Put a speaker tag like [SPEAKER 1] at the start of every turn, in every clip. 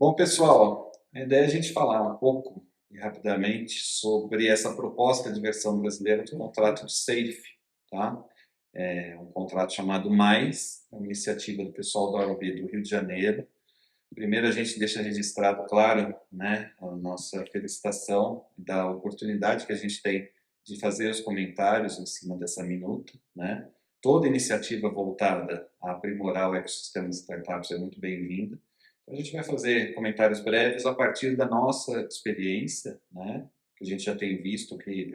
[SPEAKER 1] Bom, pessoal, a ideia é a gente falar um pouco e rapidamente sobre essa proposta de versão brasileira do contrato de SAFE, tá? É um contrato chamado Mais, é uma iniciativa do pessoal da OAB do Rio de Janeiro. Primeiro, a gente deixa registrado, claro, né, a nossa felicitação da oportunidade que a gente tem de fazer os comentários em cima dessa minuta, né? Toda iniciativa voltada a aprimorar o ecossistema de startups é muito bem-vinda. Então, a gente vai fazer comentários breves a partir da nossa experiência, né, que a gente já tem visto que,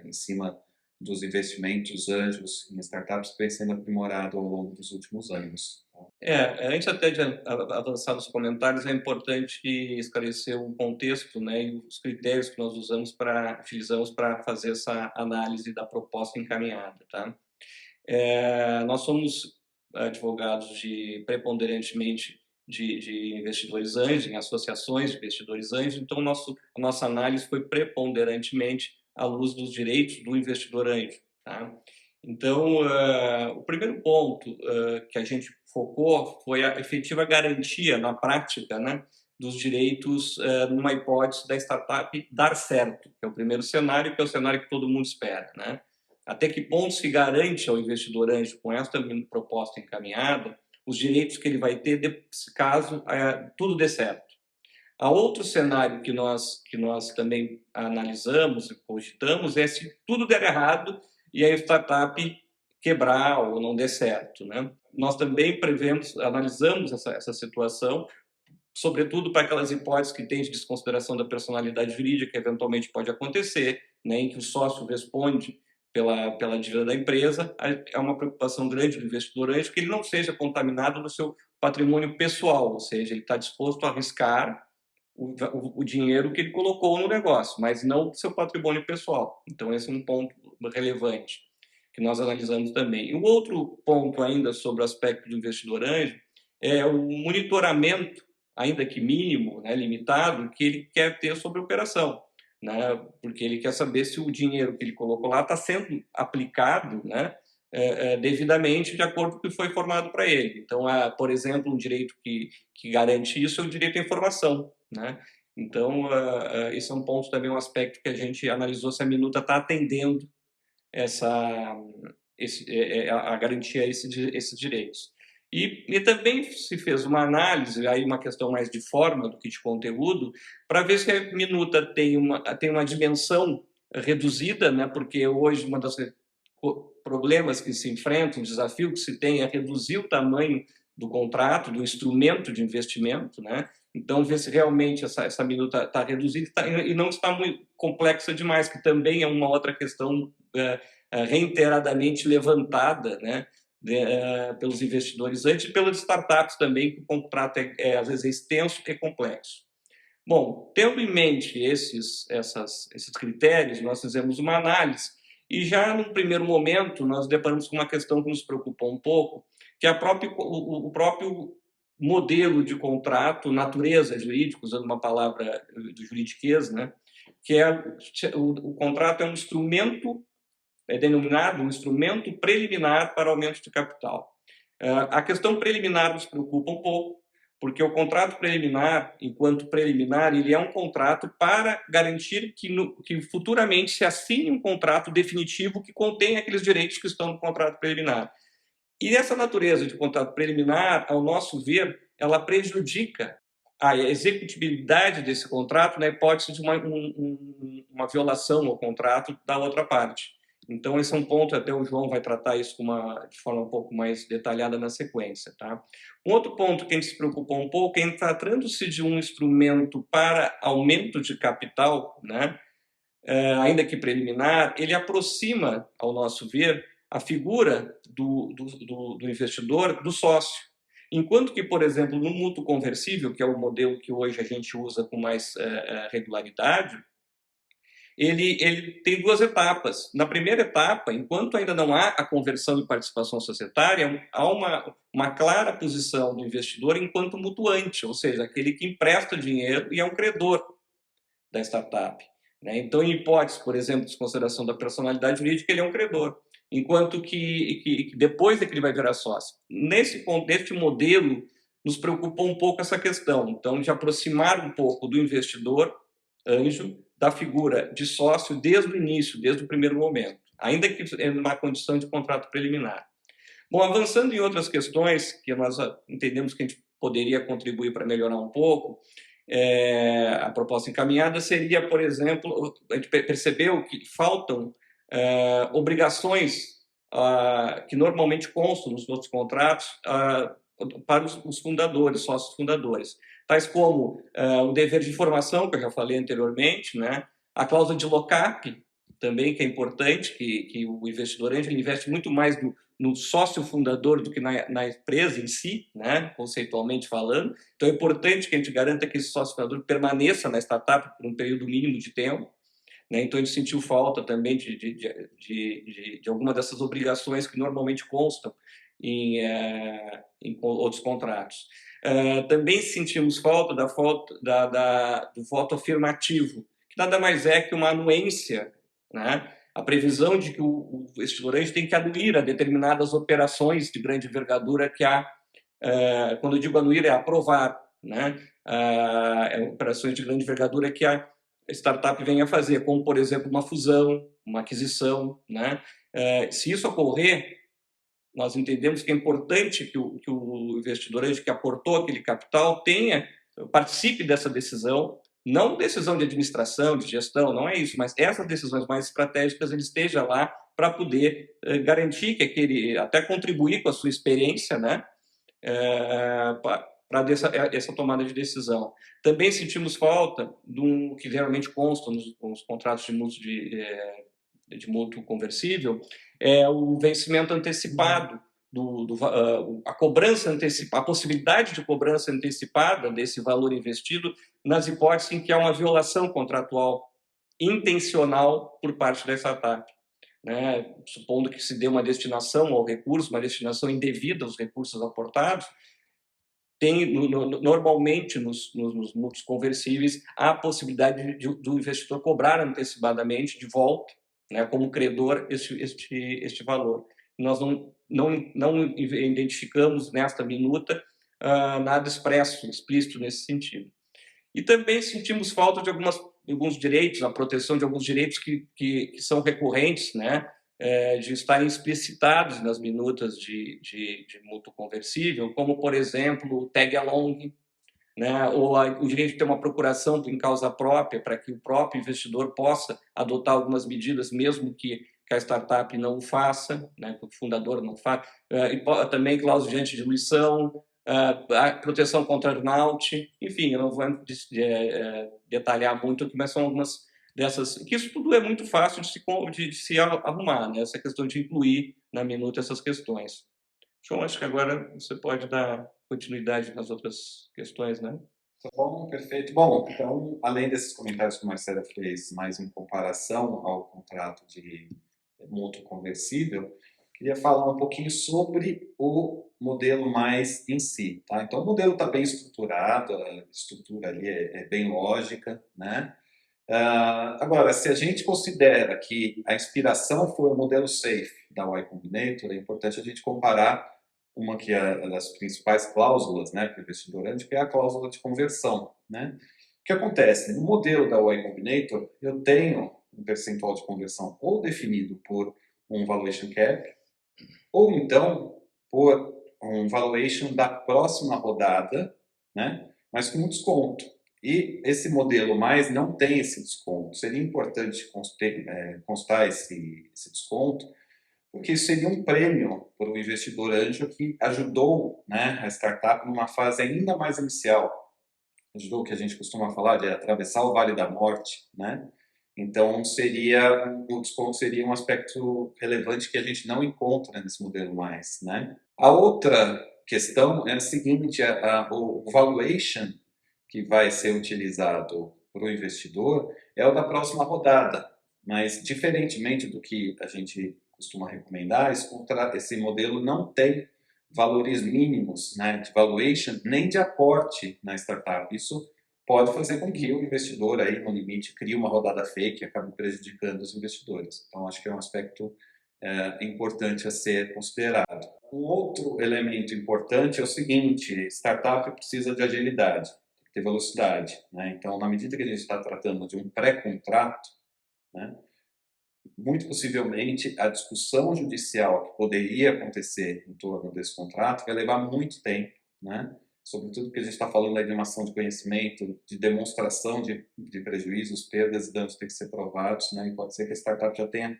[SPEAKER 1] em cima dos investimentos anjos em startups, vem sendo aprimorado ao longo dos últimos anos. Tá?
[SPEAKER 2] Antes até de avançar nos comentários, é importante esclarecer o contexto, né, e os critérios que nós utilizamos para fazer essa análise da proposta encaminhada, tá? Nós somos advogados preponderantemente de investidores anjos, em associações de investidores anjos, então a nossa análise foi preponderantemente à luz dos direitos do investidor anjo, tá? Então, o primeiro ponto que a gente focou foi a efetiva garantia na prática, né, dos direitos numa hipótese da startup dar certo, que é o primeiro cenário, que é o cenário que todo mundo espera, né? Até que ponto se garante ao investidor anjo, com esta proposta encaminhada, os direitos que ele vai ter caso tudo dê certo. Há outro cenário que nós também analisamos e cogitamos é se tudo der errado e a startup quebrar ou não der certo, né? Nós também analisamos essa situação, sobretudo para aquelas hipóteses que têm de desconsideração da personalidade jurídica, que eventualmente pode acontecer, né, em que o sócio responde pela dívida da empresa. É uma preocupação grande do investidor anjo que ele não seja contaminado no seu patrimônio pessoal, ou seja, ele está disposto a arriscar o dinheiro que ele colocou no negócio, mas não o seu patrimônio pessoal. Então, esse é um ponto relevante que nós analisamos também. E o outro ponto ainda sobre o aspecto do investidor anjo é o monitoramento, ainda que mínimo, né, limitado, que ele quer ter sobre a operação, né, porque ele quer saber se o dinheiro que ele colocou lá está sendo aplicado, né, devidamente de acordo com o que foi formado para ele. Então, por exemplo, um direito que garante isso é o direito à informação, né? Então, esse é um ponto também, um aspecto que a gente analisou se a minuta está atendendo essa, a garantia a esses direitos. E também se fez uma análise, aí uma questão mais de forma do que de conteúdo, para ver se a minuta tem uma dimensão reduzida, né? Porque hoje uma das problemas que se enfrentam, um desafio que se tem é reduzir o tamanho do contrato, do instrumento de investimento, né? Então, ver se realmente essa minuta está reduzida e não está muito complexa demais, que também é uma outra questão reiteradamente levantada, né, pelos investidores antes e pelas startups também, que o contrato às vezes é extenso e complexo. Bom, tendo em mente esses critérios, nós fizemos uma análise e já no primeiro momento nós deparamos com uma questão que nos preocupou um pouco, que é o próprio modelo de contrato, natureza jurídica, usando uma palavra do juridiquês, né, que é o contrato é um instrumento, é denominado um instrumento preliminar para aumento de capital. A questão preliminar nos preocupa um pouco, porque o contrato preliminar, enquanto preliminar, ele é um contrato para garantir que futuramente se assine um contrato definitivo que contém aqueles direitos que estão no contrato preliminar. E essa natureza de contrato preliminar, ao nosso ver, ela prejudica a executibilidade desse contrato na hipótese de uma violação ao contrato da outra parte. Então, esse é um ponto, até o João vai tratar isso de forma um pouco mais detalhada na sequência. Tá? Um outro ponto que a gente se preocupou um pouco é em tratando-se de um instrumento para aumento de capital, né, ainda que preliminar, ele aproxima, ao nosso ver, a figura do investidor do sócio. Enquanto que, por exemplo, no mútuo conversível, que é o modelo que hoje a gente usa com mais regularidade, ele tem duas etapas. Na primeira etapa, enquanto ainda não há a conversão em participação societária, há uma clara posição do investidor enquanto mutuante, ou seja, aquele que empresta dinheiro e é um credor da startup. Né? Então, em hipótese, por exemplo, de desconsideração da personalidade jurídica, ele é um credor, enquanto que depois é que ele vai virar sócio. Neste modelo nos preocupou um pouco essa questão, então, de aproximar um pouco do investidor anjo da figura de sócio desde o início, desde o primeiro momento, ainda que em uma condição de contrato preliminar. Bom, avançando em outras questões que nós entendemos que a gente poderia contribuir para melhorar um pouco, a proposta encaminhada seria, por exemplo, a gente percebeu que faltam obrigações que normalmente constam nos outros contratos para os fundadores, sócios fundadores, tais como o dever de informação, que eu já falei anteriormente, né? A cláusula de lock-up, também, que é importante, que o investidor anjo investe muito mais no sócio fundador do que na empresa em si, né, conceitualmente falando. Então é importante que a gente garanta que esse sócio fundador permaneça na startup por um período mínimo de tempo. Né? Então a gente sentiu falta também de alguma dessas obrigações que normalmente constam em outros contratos. Também sentimos falta do voto afirmativo, que nada mais é que uma anuência, né? A previsão de que o investidor tem que anuir a determinadas operações de grande envergadura que há, quando eu digo anuir, é aprovar, né? Operações de grande envergadura que a startup venha a fazer, como, por exemplo, uma fusão, uma aquisição, né? Se isso ocorrer, nós entendemos que é importante que o investidor que aportou aquele capital participe dessa decisão, não decisão de administração, de gestão, não é isso, mas essas decisões mais estratégicas ele esteja lá para poder garantir que até contribuir com a sua experiência, né, para essa tomada de decisão. Também sentimos falta do que geralmente consta nos contratos de mútuo conversível, é o vencimento antecipado, a cobrança antecipada, a possibilidade de cobrança antecipada desse valor investido nas hipóteses em que há uma violação contratual intencional por parte da startup. Né? Supondo que se dê uma destinação ao recurso, uma destinação indevida aos recursos aportados, tem normalmente nos mútuos conversíveis a possibilidade do investidor cobrar antecipadamente de volta, né, como credor, este valor. Nós não identificamos nesta minuta nada explícito nesse sentido. E também sentimos falta de alguns direitos, a proteção de alguns direitos que são recorrentes, né, de estarem explicitados nas minutas de mútuo conversível, como, por exemplo, o tag-along, né, ou o direito de ter uma procuração em causa própria, para que o próprio investidor possa adotar algumas medidas, mesmo que a startup não o faça, né, que o fundador não faça, e também cláusula de antidiluição, a proteção contra earnout, enfim, eu não vou detalhar muito aqui, mas são algumas dessas, que isso tudo é muito fácil de se arrumar, né, essa questão de incluir na minuta essas questões. João, acho que agora você pode dar continuidade nas outras questões, né?
[SPEAKER 1] Tá bom, perfeito. Bom, então, além desses comentários que o Marcelo fez, mais em comparação ao contrato de mútuo conversível, queria falar um pouquinho sobre o modelo mais em si, tá? Então, o modelo está bem estruturado, a estrutura ali é bem lógica, né? Agora, se a gente considera que a inspiração foi o modelo SAFE da Y Combinator, é importante a gente comparar uma que é das principais cláusulas, né, para o investidor anjo, que é a cláusula de conversão, né? O que acontece? No modelo da Y Combinator, eu tenho um percentual de conversão ou definido por um valuation cap, ou então por um valuation da próxima rodada, né, mas com um desconto. E esse modelo mais não tem esse desconto. Seria importante constar esse desconto, porque isso seria um prêmio para o investidor anjo que ajudou, né, a startup numa fase ainda mais inicial. Ajudou o que a gente costuma falar de atravessar o Vale da Morte, né? Então, o desconto seria um aspecto relevante que a gente não encontra nesse modelo mais, né? A outra questão é a seguinte, o valuation que vai ser utilizado para o investidor é o da próxima rodada, mas diferentemente do que a gente costuma recomendar, esse modelo não tem valores mínimos, né, de valuation, nem de aporte na startup. Isso pode fazer com que o investidor, aí, no limite, crie uma rodada fake e acabe prejudicando os investidores. Então, acho que é um aspecto importante a ser considerado. Um outro elemento importante é o seguinte: startup precisa de agilidade, tem que ter velocidade, né? Então, na medida que a gente está tratando de um pré-contrato, né, muito possivelmente a discussão judicial que poderia acontecer em torno desse contrato vai levar muito tempo, né? Sobretudo porque a gente está falando aí de uma ação de conhecimento, de demonstração de prejuízos, perdas e danos que têm que ser provados, né? E pode ser que a startup já tenha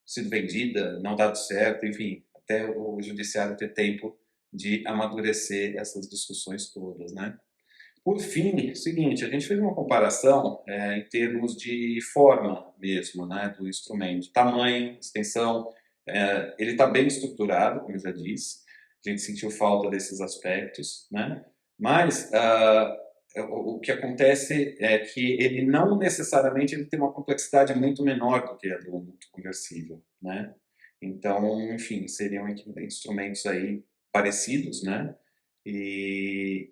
[SPEAKER 1] sido vendida, não dado certo, enfim, até o judiciário ter tempo de amadurecer essas discussões todas, né? Por fim, seguinte, a gente fez uma comparação em termos de forma mesmo, né, do instrumento, tamanho, extensão, ele está bem estruturado, como eu já disse, a gente sentiu falta desses aspectos, né, mas o que acontece é que ele não necessariamente ele tem uma complexidade muito menor do que a do mútuo conversível, né, então, enfim, seriam instrumentos aí parecidos, né, e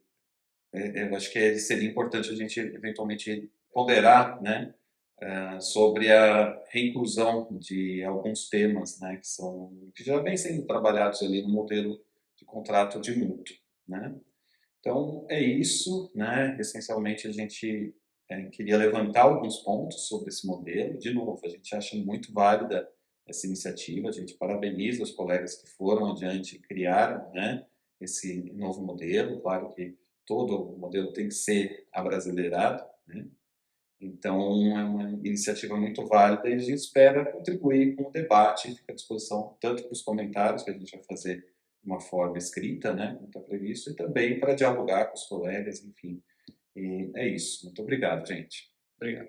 [SPEAKER 1] eu acho que seria importante a gente eventualmente ponderar, né, sobre a reinclusão de alguns temas, né, que já vêm sendo trabalhados ali no modelo de contrato de mútuo, né. Então é isso, né, essencialmente a gente queria levantar alguns pontos sobre esse modelo. De novo, a gente acha muito válida essa iniciativa, a gente parabeniza os colegas que foram adiante e criaram, né, esse novo modelo. Claro que todo modelo tem que ser abrasileirado, né? Então é uma iniciativa muito válida e a gente espera contribuir com o debate, fica à disposição tanto para os comentários que a gente vai fazer de uma forma escrita, né, como está previsto, e também para dialogar com os colegas, enfim. E é isso. Muito obrigado, gente.
[SPEAKER 2] Obrigado.